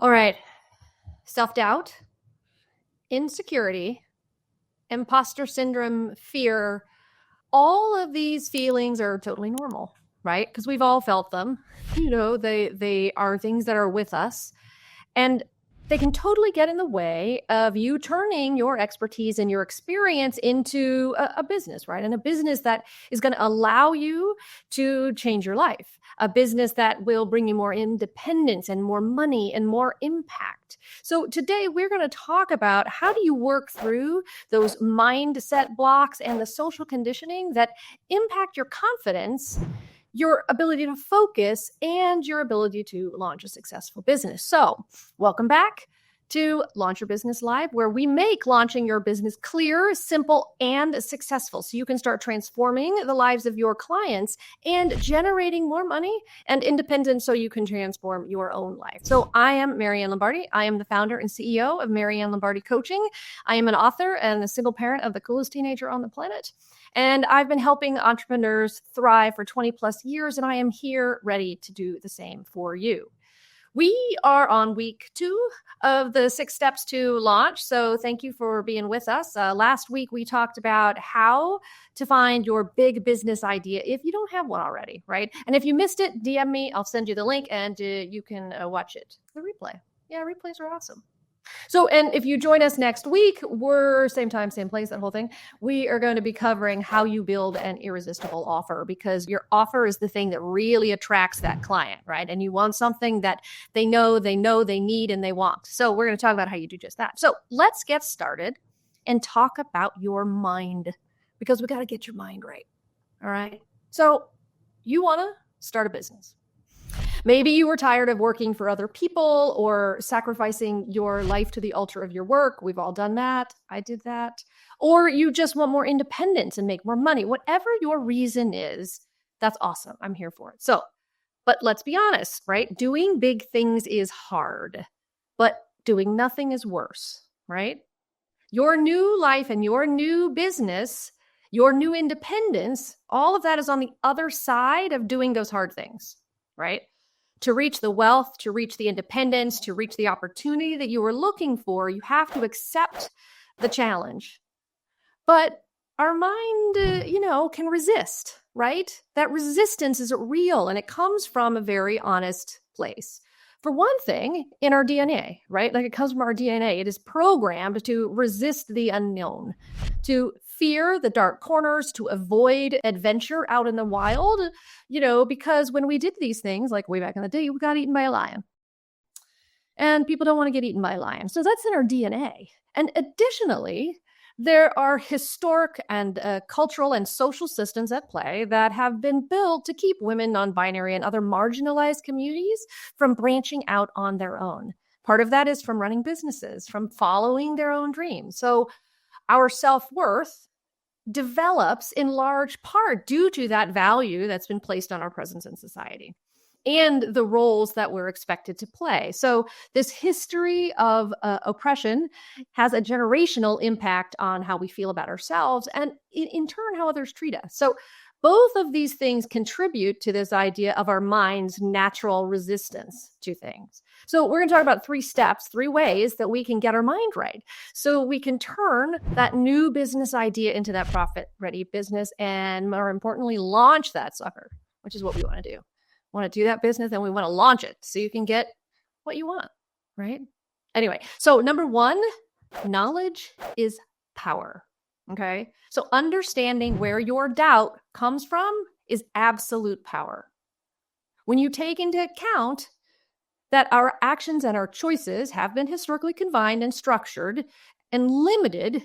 All right. Self-doubt, insecurity, imposter syndrome, fear, all of these feelings are totally normal, right? Because we've all felt them. They are things that are with us. And they can totally get in the way of you turning your expertise and your experience into a business, right? And a business that is going to allow you to change your life, a business that will bring you more independence and more money and more impact. So today we're going to talk about how do you work through those mindset blocks and the social conditioning that impact your confidence, your ability to focus, and your ability to launch a successful business. So welcome back to Launch Your Business Live, where we make launching your business clear, simple, and successful so you can start transforming the lives of your clients and generating more money and independence so you can transform your own life. So I am Maryann Lombardi. I am the founder and CEO of Maryann Lombardi Coaching. I am an author and a single parent of the coolest teenager on the planet. And I've been helping entrepreneurs thrive for 20 plus years, and I am here ready to do the same for you. We are on week 2 of the 6 steps to launch. So thank you for being with us. Last week, we talked about how to find your big business idea if you don't have one already, right? And if you missed it, DM me. I'll send you the link and you can watch it. The replay. Yeah, replays are awesome. So, and if you join us next week, we're same time, same place, that whole thing. We are going to be covering how you build an irresistible offer, because your offer is the thing that really attracts that client, right? And you want something that they know, they need, and they want. So we're going to talk about how you do just that. So let's get started and talk about your mind, because we got to get your mind right. All right. So you want to start a business. Maybe you were tired of working for other people or sacrificing your life to the altar of your work. We've all done that. I did that. Or you just want more independence and make more money. Whatever your reason is, that's awesome. I'm here for it. So, but let's be honest, right? Doing big things is hard, but doing nothing is worse, right? Your new life and your new business, your new independence, all of that is on the other side of doing those hard things, right? To reach the wealth, to reach the independence, to reach the opportunity that you were looking for, you have to accept the challenge. But our mind, can resist, right? That resistance is real, and it comes from a very honest place. For one thing, in our DNA, right? Like, it comes from our DNA. It is programmed to resist the unknown, to fear the dark corners, to avoid adventure out in the wild, because when we did these things, like way back in the day, we got eaten by a lion. And people don't want to get eaten by a lion. So that's in our DNA. And additionally, there are historic and cultural and social systems at play that have been built to keep women, non-binary, and other marginalized communities from branching out on their own. Part of that is from running businesses, from following their own dreams. So our self-worth develops in large part due to that value that's been placed on our presence in society and the roles that we're expected to play. So this history of oppression has a generational impact on how we feel about ourselves and in turn how others treat us. So both of these things contribute to this idea of our mind's natural resistance to things. So we're going to talk about 3 steps, 3 ways that we can get our mind right. So we can turn that new business idea into that profit-ready business, and more importantly, launch that sucker, which is what we want to do. We want to do that business, and we want to launch it so you can get what you want, right? Anyway, so number 1, knowledge is power. Okay. So understanding where your doubt comes from is absolute power. When you take into account that our actions and our choices have been historically confined and structured and limited,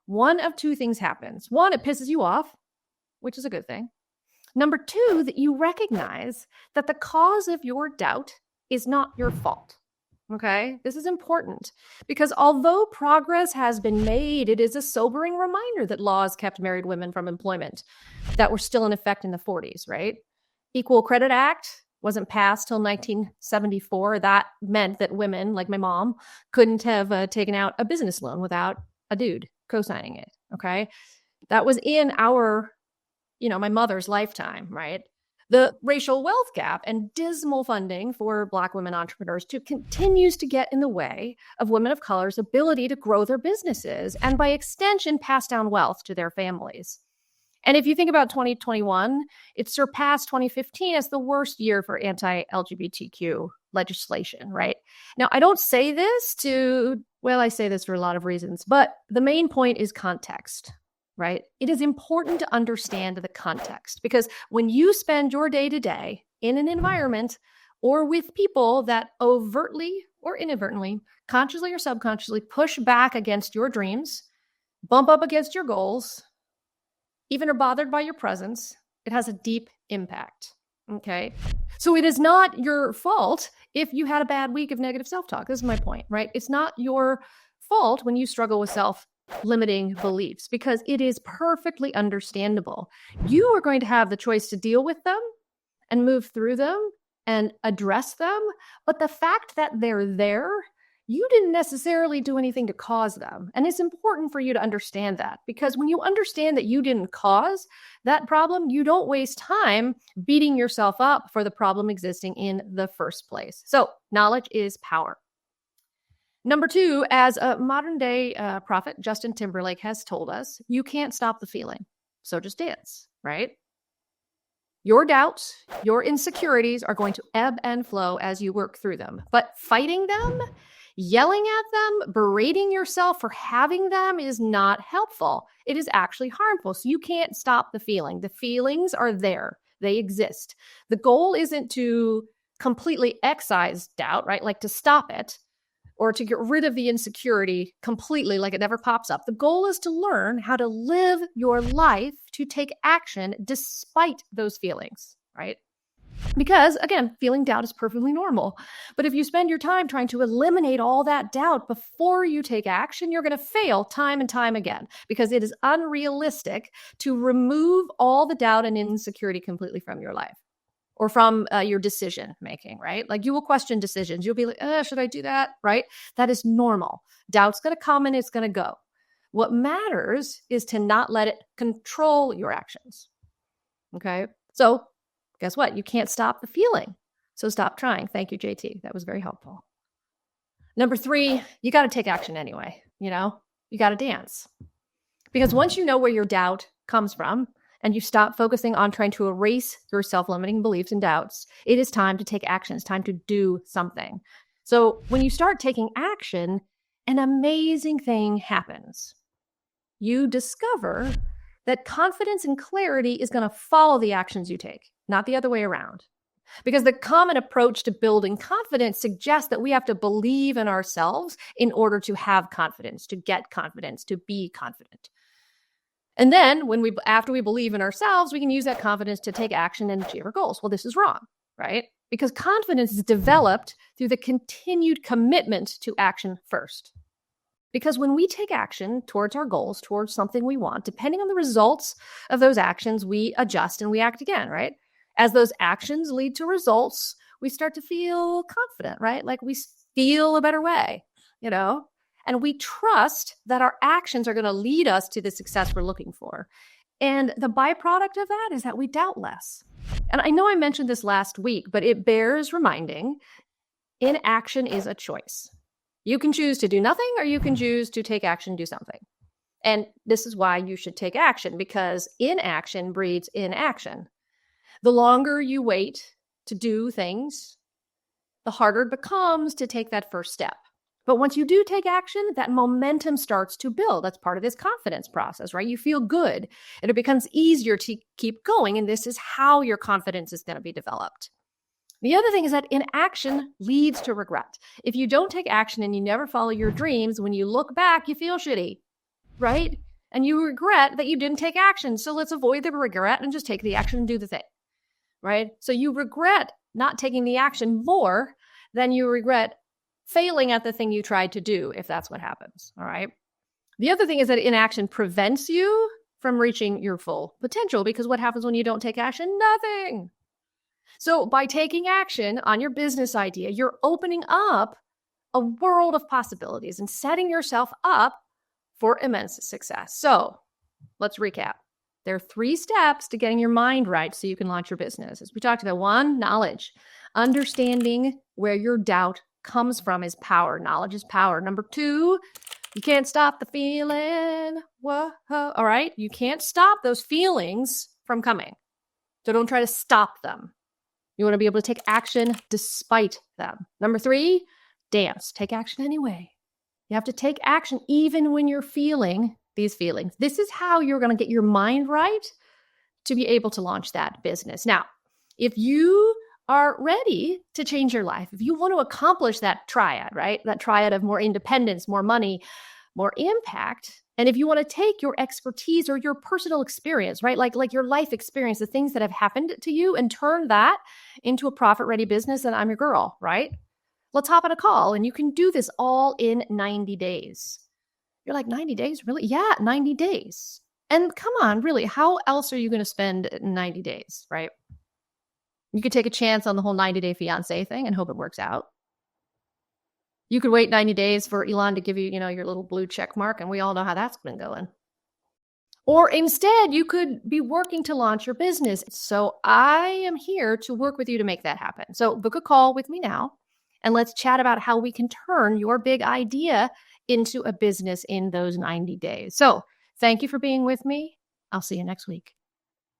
one of 2 things happens. 1, it pisses you off, which is a good thing. Number 2, that you recognize that the cause of your doubt is not your fault. Okay, this is important because although progress has been made, it is a sobering reminder that laws kept married women from employment that were still in effect in the 40s, right? Equal Credit Act wasn't passed till 1974. That meant that women, like my mom, couldn't have taken out a business loan without a dude co-signing it, okay? That was in our, my mother's lifetime, right? The racial wealth gap and dismal funding for Black women entrepreneurs continues to get in the way of women of color's ability to grow their businesses and, by extension, pass down wealth to their families. And if you think about 2021, it surpassed 2015 as the worst year for anti-LGBTQ legislation, right? Now, I don't say this I say this for a lot of reasons, but the main point is context, right? It is important to understand the context, because when you spend your day to day in an environment or with people that overtly or inadvertently, consciously or subconsciously, push back against your dreams, bump up against your goals, even are bothered by your presence, it has a deep impact. Okay. So it is not your fault if you had a bad week of negative self-talk. This is my point, right? It's not your fault when you struggle with self-limiting beliefs, because it is perfectly understandable. You are going to have the choice to deal with them and move through them and address them. But the fact that they're there, you didn't necessarily do anything to cause them. And it's important for you to understand that, because when you understand that you didn't cause that problem, you don't waste time beating yourself up for the problem existing in the first place. So knowledge is power. Number 2, as a modern day prophet, Justin Timberlake, has told us, you can't stop the feeling. So just dance, right? Your doubts, your insecurities are going to ebb and flow as you work through them. But fighting them, yelling at them, berating yourself for having them is not helpful. It is actually harmful. So you can't stop the feeling. The feelings are there. They exist. The goal isn't to completely excise doubt, right? Like to stop it or to get rid of the insecurity completely, like it never pops up. The goal is to learn how to live your life, to take action despite those feelings, right? Because, again, feeling doubt is perfectly normal. But if you spend your time trying to eliminate all that doubt before you take action, you're going to fail time and time again, because it is unrealistic to remove all the doubt and insecurity completely from your life or from your decision making, right? Like you will question decisions. You'll be like, should I do that? Right? That is normal. Doubt's going to come and it's going to go. What matters is to not let it control your actions. Okay? So guess what? You can't stop the feeling. So stop trying. Thank you, JT. That was very helpful. Number 3, you got to take action anyway. You got to dance. Because once you know where your doubt comes from and you stop focusing on trying to erase your self-limiting beliefs and doubts, it is time to take action. It's time to do something. So when you start taking action, an amazing thing happens. You discover that confidence and clarity is going to follow the actions you take, not the other way around. Because the common approach to building confidence suggests that we have to believe in ourselves in order to have confidence, to get confidence, to be confident. And then after we believe in ourselves, we can use that confidence to take action and achieve our goals. Well, this is wrong, right? Because confidence is developed through the continued commitment to action first. Because when we take action towards our goals, towards something we want, depending on the results of those actions, we adjust and we act again, right? As those actions lead to results, we start to feel confident, right? Like we feel a better way, and we trust that our actions are going to lead us to the success we're looking for. And the byproduct of that is that we doubt less. And I know I mentioned this last week, but it bears reminding, inaction is a choice. You can choose to do nothing, or you can choose to take action, do something. And this is why you should take action, because inaction breeds inaction. The longer you wait to do things, the harder it becomes to take that first step. But once you do take action, that momentum starts to build. That's part of this confidence process, right? You feel good, and it becomes easier to keep going. And this is how your confidence is going to be developed. The other thing is that inaction leads to regret. If you don't take action and you never follow your dreams, when you look back, you feel shitty, right? And you regret that you didn't take action. So let's avoid the regret and just take the action and do the thing, right? So you regret not taking the action more than you regret failing at the thing you tried to do, if that's what happens, all right? The other thing is that inaction prevents you from reaching your full potential, because what happens when you don't take action? Nothing. So by taking action on your business idea, you're opening up a world of possibilities and setting yourself up for immense success. So let's recap. There are 3 steps to getting your mind right so you can launch your business. As we talked about, 1, knowledge. Understanding where your doubt comes from is power. Knowledge is power. Number 2, you can't stop the feeling. Whoa. All right? You can't stop those feelings from coming. So don't try to stop them. You want to be able to take action despite them. Number 3, dance. Take action anyway. You have to take action even when you're feeling these feelings. This is how you're going to get your mind right to be able to launch that business. Now, if you are ready to change your life, if you want to accomplish that triad, right? That triad of more independence, more money, more impact, and if you want to take your expertise or your personal experience, right? Like your life experience, the things that have happened to you, and turn that into a profit-ready business, then I'm your girl, right? Let's hop on a call, and you can do this all in 90 days. You're like, 90 days? Really? Yeah, 90 days. And come on, really, how else are you going to spend 90 days, right? You could take a chance on the whole 90-day fiance thing and hope it works out. You could wait 90 days for Elon to give you, your little blue check mark, and we all know how that's been going. Or instead, you could be working to launch your business. So I am here to work with you to make that happen. So book a call with me now, and let's chat about how we can turn your big idea into a business in those 90 days. So thank you for being with me. I'll see you next week.